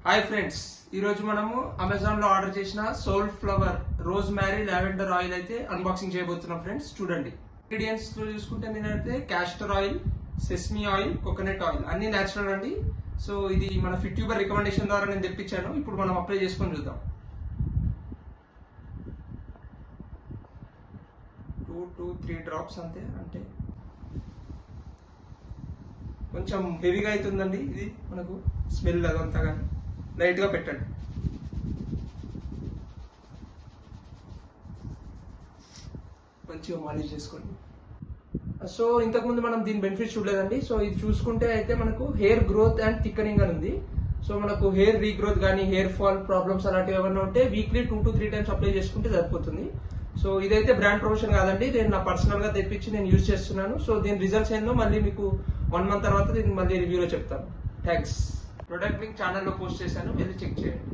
Hi friends, ఈరోజు మనము Amazon లో ఆర్డర్ చేసిన Soulflower rosemary lavender oil అయితే అన్బాక్సింగ్ చేయబోతున్నాం. ఫ్రెండ్స్ చూడండి, ఇంగ్రీడియంట్స్ లో చూసుకుంటే నేనైతే castor oil, sesame oil, coconut oil అన్ని నేచురల్ అండి. సో ఇది మన ఫిట్ ట్యూబర్ రికమెండేషన్ ద్వారా నేను తెప్పించాను. ఇప్పుడు మనం అప్లై చేసుకొని చూద్దాం. 2 to 3 డ్రాప్స్ అంతే. అంటే కొంచెం హెవీగా అవుతుందండి ఇది, మనకు స్మెల్ అదంతా. కానీ లైట్ గా పెట్టండి. మంచిగా మాలిష్ చేసుకోండి. సో ఇంతకుముందు మనం దీని బెనిఫిట్స్ చూడలేదండి. సో ఇది చూసుకుంటే అయితే మనకు హెయిర్ గ్రోత్ అండ్ థిక్కనింగ్ అని ఉంది. సో మనకు హెయిర్ రీగ్రోత్ కానీ హెయిర్ ఫాల్ ప్రాబ్లమ్స్ అలాంటివి ఏమైనా ఉంటే వీక్లీ 2 to 3 టైమ్స్ అప్లై చేసుకుంటే సరిపోతుంది. సో ఇదైతే బ్రాండ్ ప్రమోషన్ కాదండి, నేను నా పర్సనల్ గా తెప్పించి నేను యూజ్ చేస్తున్నాను. సో దీని రిజల్ట్స్ ఏందో మళ్ళీ మీకు 1 month తర్వాత దీన్ని మళ్ళీ రివ్యూలో చెప్తాను. థ్యాంక్స్. ప్రొడక్ట్ లింక్ ఛానల్లో పోస్ట్ చేశాను, వెళ్ళి చెక్ చేయండి.